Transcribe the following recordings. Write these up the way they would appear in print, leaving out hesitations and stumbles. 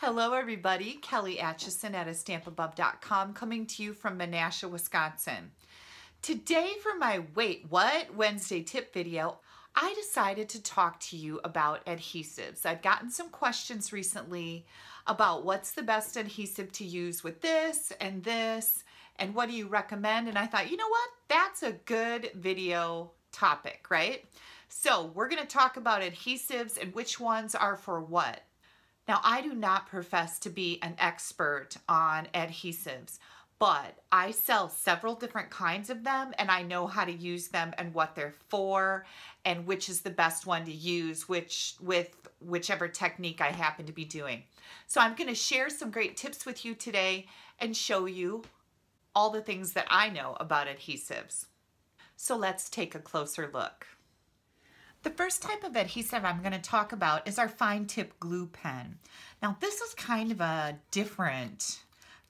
Hello everybody, Kelly Acheson at stampinUp.com coming to you from Menasha, Wisconsin. Today for my Wait What Wednesday tip video, I decided to talk to you about adhesives. I've gotten some questions recently about what's the best adhesive to use with this and what do you recommend, and I thought, you know what, that's a good video topic, right? So we're going to talk about adhesives and which ones are for what. Now, I do not profess to be an expert on adhesives, but I sell several different kinds of them and I know how to use them and what they're for and which is the best one to use with whichever technique I happen to be doing. So I'm going to share some great tips with you today and show you all the things that I know about adhesives. So let's take a closer look. The first type of adhesive I'm going to talk about is our fine tip glue pen. Now this is kind of a different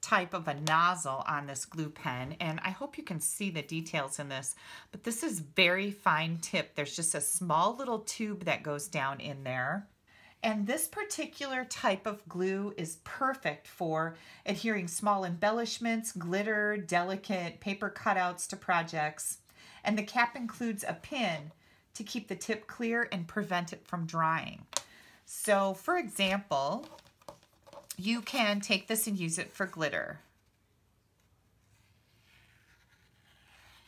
type of a nozzle on this glue pen, and I hope you can see the details in this, but this is very fine tip. There's just a small little tube that goes down in there. And this particular type of glue is perfect for adhering small embellishments, glitter, delicate paper cutouts to projects. And the cap includes a pin to keep the tip clear and prevent it from drying. So for example, you can take this and use it for glitter.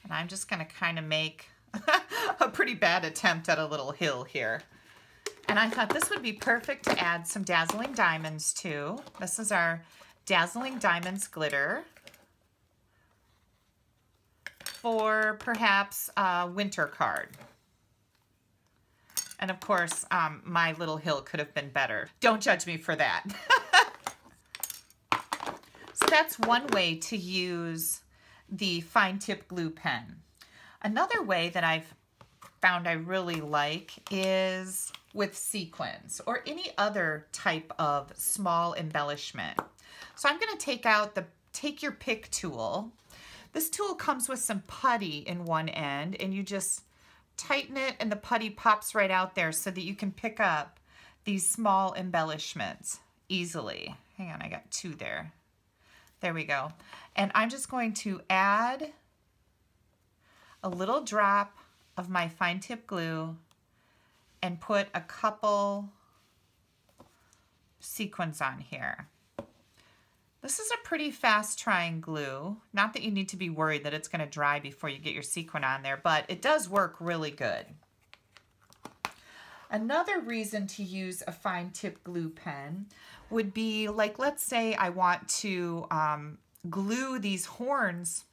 And I'm just gonna kind of make a pretty bad attempt at a little hill here. And I thought this would be perfect to add some dazzling diamonds to. This is our dazzling diamonds glitter for perhaps a winter card. And of course, my little hill could have been better. Don't judge me for that. So that's one way to use the fine tip glue pen. Another way that I've found I really like is with sequins or any other type of small embellishment. So I'm going to take your pick tool. This tool comes with some putty in one end, and you just tighten it and the putty pops right out there so that you can pick up these small embellishments easily. Hang on, I got two there. There we go. And I'm just going to add a little drop of my fine tip glue and put a couple sequins on here. This is a pretty fast drying glue. Not that you need to be worried that it's going to dry before you get your sequin on there, but it does work really good. Another reason to use a fine tip glue pen would be, like, let's say I want to glue these horns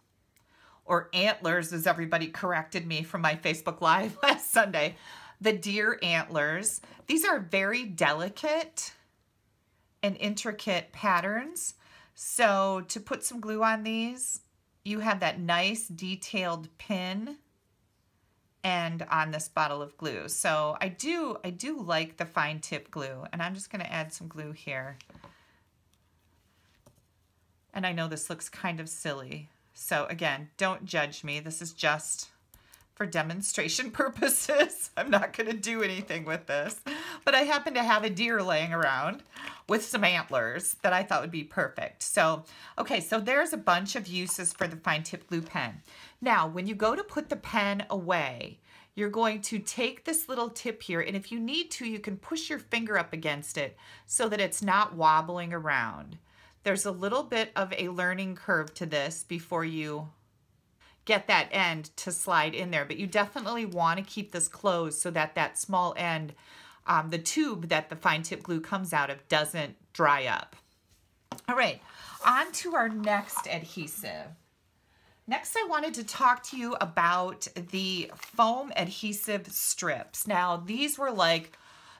or antlers, as everybody corrected me from my Facebook Live last Sunday, the deer antlers. These are very delicate and intricate patterns. So to put some glue on these, you have that nice detailed pin and on this bottle of glue. So I do like the fine tip glue, and I'm just going to add some glue here. And I know this looks kind of silly. So again, don't judge me. This is just for demonstration purposes. I'm not going to do anything with this, but I happen to have a deer laying around with some antlers that I thought would be perfect. So, okay, so there's a bunch of uses for the fine tip glue pen. Now, when you go to put the pen away, you're going to take this little tip here, and if you need to, you can push your finger up against it so that it's not wobbling around. There's a little bit of a learning curve to this before you get that end to slide in there, but you definitely want to keep this closed so that that small end, the tube that the fine tip glue comes out of, doesn't dry up. All right, on to our next adhesive. Next, I wanted to talk to you about the foam adhesive strips. Now, these were like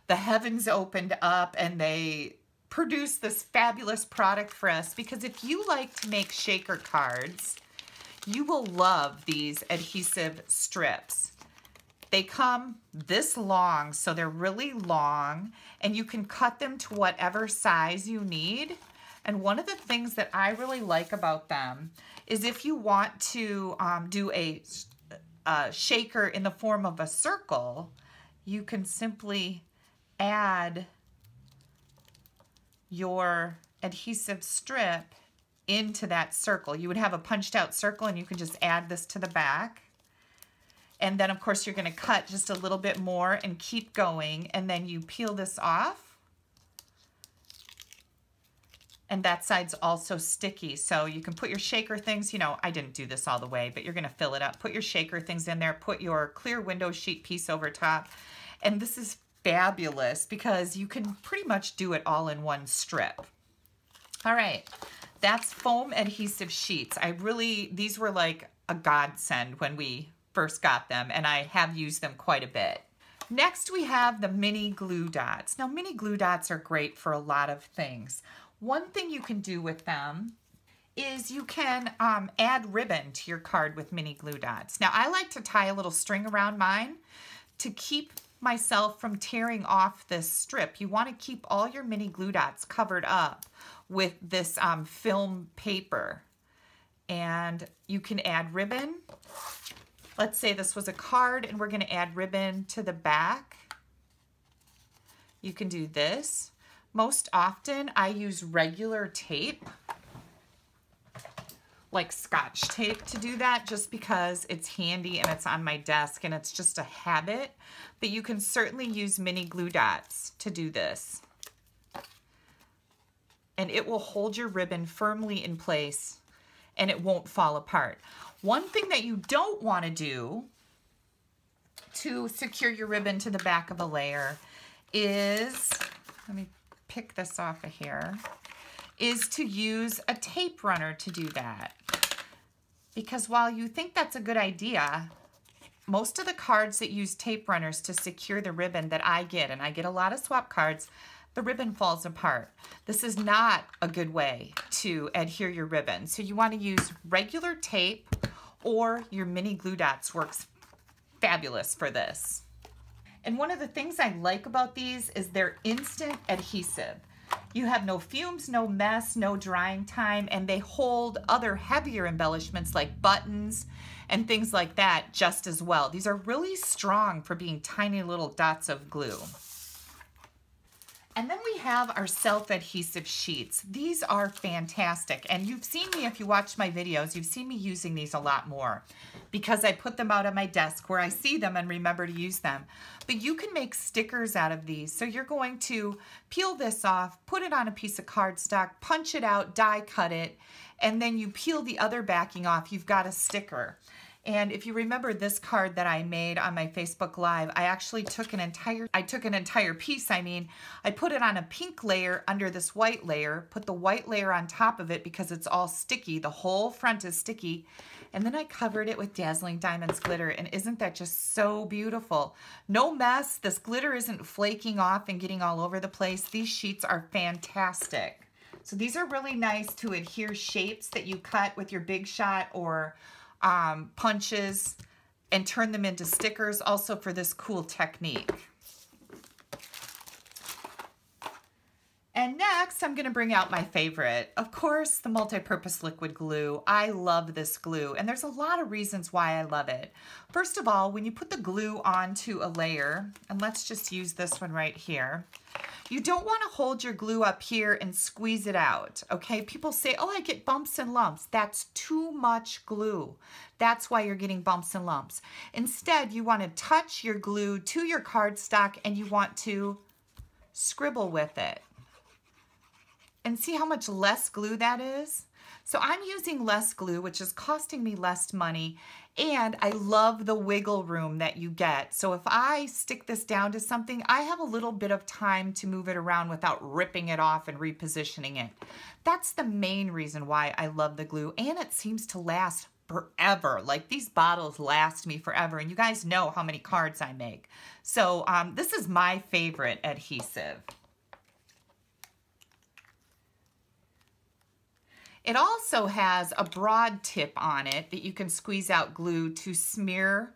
the heavens opened up and they produced this fabulous product for us, because if you like to make shaker cards, you will love these adhesive strips. They come this long, so they're really long, and you can cut them to whatever size you need. And one of the things that I really like about them is if you want to do a shaker in the form of a circle, you can simply add your adhesive strip into that circle. You would have a punched out circle and you can just add this to the back. And then of course you're going to cut just a little bit more and keep going, and then you peel this off. And that side's also sticky, so you can put your shaker things, you know, I didn't do this all the way, but you're gonna fill it up. Put your shaker things in there, put your clear window sheet piece over top. And this is fabulous because you can pretty much do it all in one strip. All right, that's foam adhesive sheets. These were like a godsend when we first got them, and I have used them quite a bit. Next, we have the mini glue dots. Now, mini glue dots are great for a lot of things. One thing you can do with them is you can add ribbon to your card with mini glue dots. Now, I like to tie a little string around mine to keep myself from tearing off this strip. You want to keep all your mini glue dots covered up with this film paper. And you can add ribbon. Let's say this was a card and we're going to add ribbon to the back. You can do this. Most often I use regular tape, like Scotch tape, to do that, just because it's handy and it's on my desk and it's just a habit. But you can certainly use mini glue dots to do this. And it will hold your ribbon firmly in place and it won't fall apart. One thing that you don't want to do to secure your ribbon to the back of a layer is, let me pick this off of here, is to use a tape runner to do that. Because while you think that's a good idea, most of the cards that use tape runners to secure the ribbon that I get, and I get a lot of swap cards, the ribbon falls apart. This is not a good way to adhere your ribbon. So you want to use regular tape, or your mini glue dots works fabulous for this. And one of the things I like about these is they're instant adhesive. You have no fumes, no mess, no drying time, and they hold other heavier embellishments like buttons and things like that just as well. These are really strong for being tiny little dots of glue. And then we have our self-adhesive sheets. These are fantastic. And you've seen me, if you watch my videos, you've seen me using these a lot more because I put them out on my desk where I see them and remember to use them. But you can make stickers out of these. So you're going to peel this off, put it on a piece of cardstock, punch it out, die cut it, and then you peel the other backing off. You've got a sticker. And if you remember this card that I made on my Facebook Live, I actually took an entire piece, I put it on a pink layer under this white layer, put the white layer on top of it because it's all sticky, the whole front is sticky, and then I covered it with Dazzling Diamonds glitter, and isn't that just so beautiful? No mess, this glitter isn't flaking off and getting all over the place. These sheets are fantastic. So these are really nice to adhere shapes that you cut with your Big Shot or punches and turn them into stickers, also for this cool technique. And next, I'm going to bring out my favorite, of course, the multi-purpose liquid glue. I love this glue, and there's a lot of reasons why I love it. First of all, when you put the glue onto a layer, and let's just use this one right here, you don't want to hold your glue up here and squeeze it out, okay? People say, oh, I get bumps and lumps. That's too much glue. That's why you're getting bumps and lumps. Instead, you want to touch your glue to your cardstock and you want to scribble with it. And see how much less glue that is? So I'm using less glue, which is costing me less money, and I love the wiggle room that you get. So if I stick this down to something, I have a little bit of time to move it around without ripping it off and repositioning it. That's the main reason why I love the glue, and it seems to last forever. Like, these bottles last me forever, and you guys know how many cards I make. So this is my favorite adhesive. It also has a broad tip on it that you can squeeze out glue to smear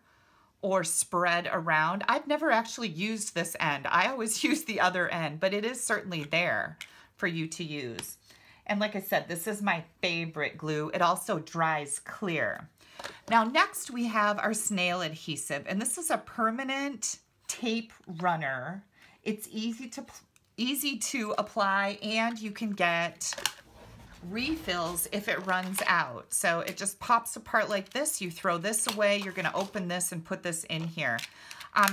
or spread around. I've never actually used this end. I always use the other end, but it is certainly there for you to use. And like I said, this is my favorite glue. It also dries clear. Now next we have our Snail Adhesive, and this is a permanent tape runner. It's easy easy to apply, and you can get refills if it runs out. So it just pops apart like this. You throw this away. You're going to open this and put this in here.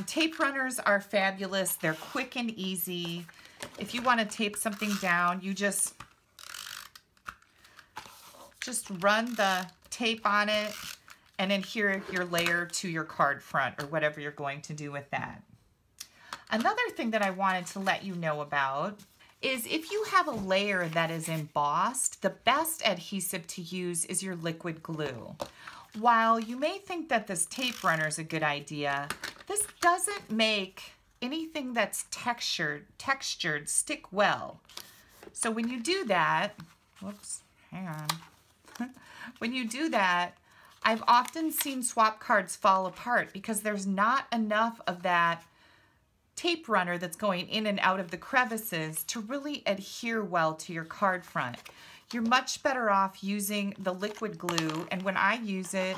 Tape runners are fabulous. They're quick and easy. If you want to tape something down, you just run the tape on it and adhere your layer to your card front or whatever you're going to do with that. Another thing that I wanted to let you know about is if you have a layer that is embossed, the best adhesive to use is your liquid glue. While you may think that this tape runner is a good idea, this doesn't make anything that's textured stick well. So when you do that, whoops, hang on. When you do that, I've often seen swap cards fall apart because there's not enough of that tape runner that's going in and out of the crevices to really adhere well to your card front. You're much better off using the liquid glue, and when I use it,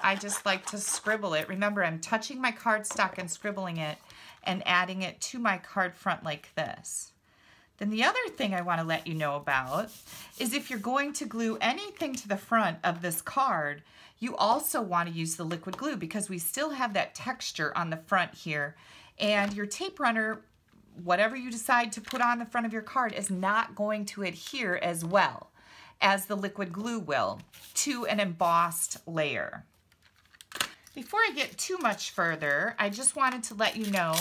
I just like to scribble it. Remember, I'm touching my cardstock and scribbling it and adding it to my card front like this. Then the other thing I want to let you know about is if you're going to glue anything to the front of this card, you also want to use the liquid glue because we still have that texture on the front here. And your tape runner, whatever you decide to put on the front of your card, is not going to adhere as well as the liquid glue will to an embossed layer. Before I get too much further, I just wanted to let you know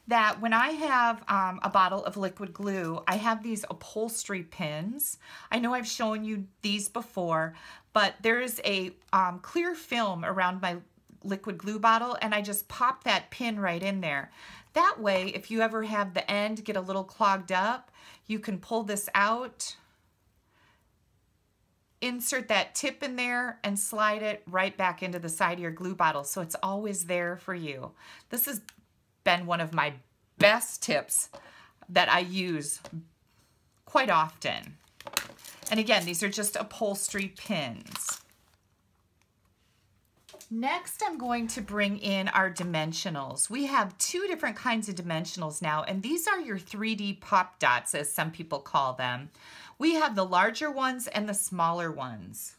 that when I have a bottle of liquid glue, I have these upholstery pins. I know I've shown you these before, but there is a clear film around my liquid glue bottle, and I just pop that pin right in there. That way, if you ever have the end get a little clogged up, you can pull this out, insert that tip in there, and slide it right back into the side of your glue bottle, so it's always there for you. This has been one of my best tips that I use quite often. And again, these are just upholstery pins. Next, I'm going to bring in our dimensionals. We have two different kinds of dimensionals now, and these are your 3D pop dots, as some people call them. We have the larger ones and the smaller ones.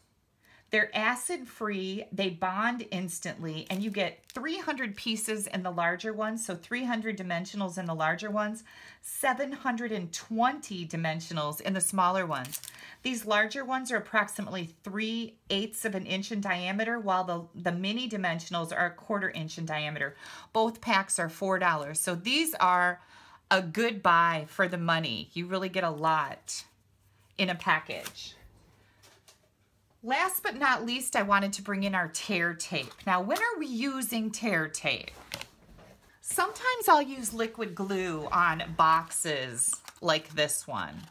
They're acid-free, they bond instantly, and you get 300 pieces in the larger ones, so 300 dimensionals in the larger ones, 720 dimensionals in the smaller ones. These larger ones are approximately 3/8 of an inch in diameter, while the mini dimensionals are 1/4 inch in diameter. Both packs are $4, so these are a good buy for the money. You really get a lot in a package. Last but not least, I wanted to bring in our tear tape. Now, when are we using tear tape? Sometimes I'll use liquid glue on boxes like this one,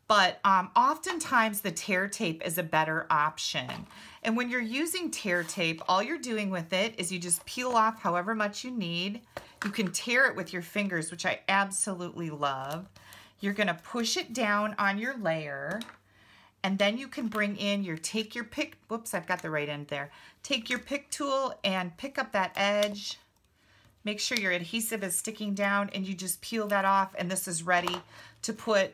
but oftentimes the tear tape is a better option. And when you're using tear tape, all you're doing with it is you just peel off however much you need. You can tear it with your fingers, which I absolutely love. You're gonna push it down on your layer, and then you can bring in your, take your pick, whoops, I've got the right end there. Take your pick tool and pick up that edge. Make sure your adhesive is sticking down, and you just peel that off, and this is ready to put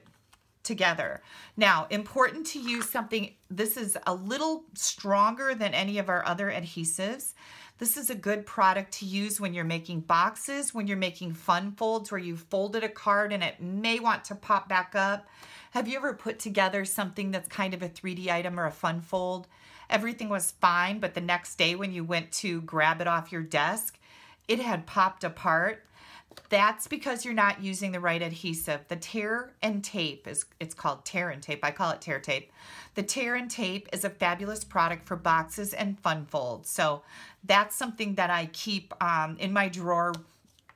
together. Now, important to use something, this is a little stronger than any of our other adhesives. This is a good product to use when you're making boxes, when you're making fun folds where you folded a card and it may want to pop back up. Have you ever put together something that's kind of a 3D item or a fun fold? Everything was fine, but the next day when you went to grab it off your desk, it had popped apart. That's because you're not using the right adhesive. The tear and tape it's called tear and tape. I call it tear tape. The tear and tape is a fabulous product for boxes and fun folds. So that's something that I keep in my drawer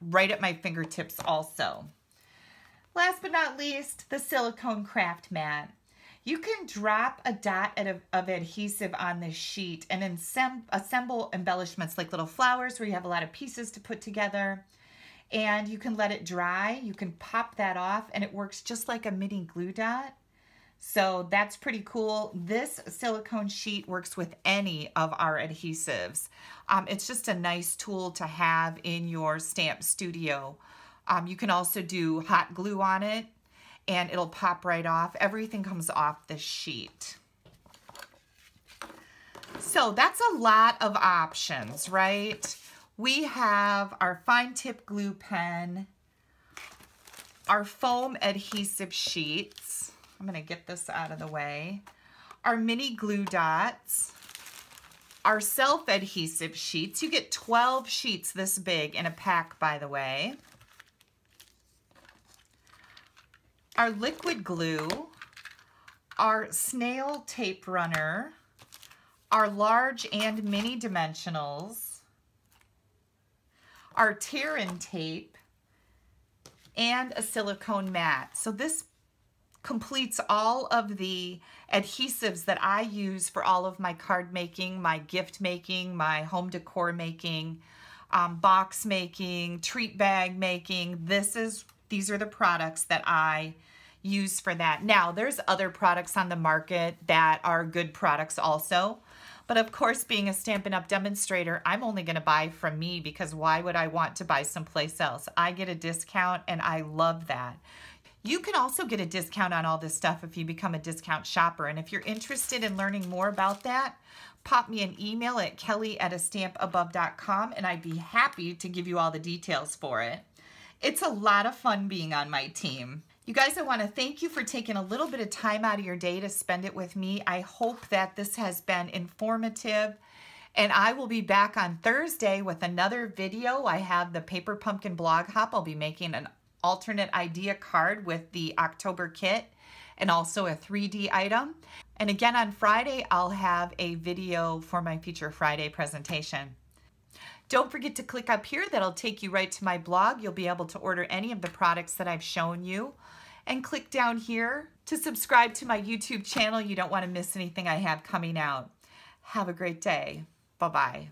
right at my fingertips also. Last but not least, the Silicone Craft Mat. You can drop a dot of adhesive on this sheet and assemble embellishments like little flowers where you have a lot of pieces to put together. And you can let it dry. You can pop that off, and it works just like a mini glue dot. So that's pretty cool. This silicone sheet works with any of our adhesives. It's just a nice tool to have in your stamp studio. You can also do hot glue on it and it'll pop right off. Everything comes off the sheet. So that's a lot of options, right? We have our fine tip glue pen, our foam adhesive sheets. I'm gonna get this out of the way. Our mini glue dots, our self-adhesive sheets. You get 12 sheets this big in a pack, by the way. Our liquid glue, our snail tape runner, our large and mini dimensionals, our tear-in tape, and a silicone mat. So this completes all of the adhesives that I use for all of my card making, my gift making, my home decor making, box making, treat bag making. These are the products that I use for that. Now, there's other products on the market that are good products also. But of course, being a Stampin' Up! Demonstrator, I'm only going to buy from me because why would I want to buy someplace else? I get a discount and I love that. You can also get a discount on all this stuff if you become a discount shopper. And if you're interested in learning more about that, pop me an email at kelly@astampabove.com and I'd be happy to give you all the details for it. It's a lot of fun being on my team. You guys, I want to thank you for taking a little bit of time out of your day to spend it with me. I hope that this has been informative, and I will be back on Thursday with another video. I have the Paper Pumpkin blog hop. I'll be making an alternate idea card with the October kit and also a 3D item. And again, on Friday, I'll have a video for my Feature Friday presentation. Don't forget to click up here. That'll take you right to my blog. You'll be able to order any of the products that I've shown you. And click down here to subscribe to my YouTube channel. You don't want to miss anything I have coming out. Have a great day. Bye-bye.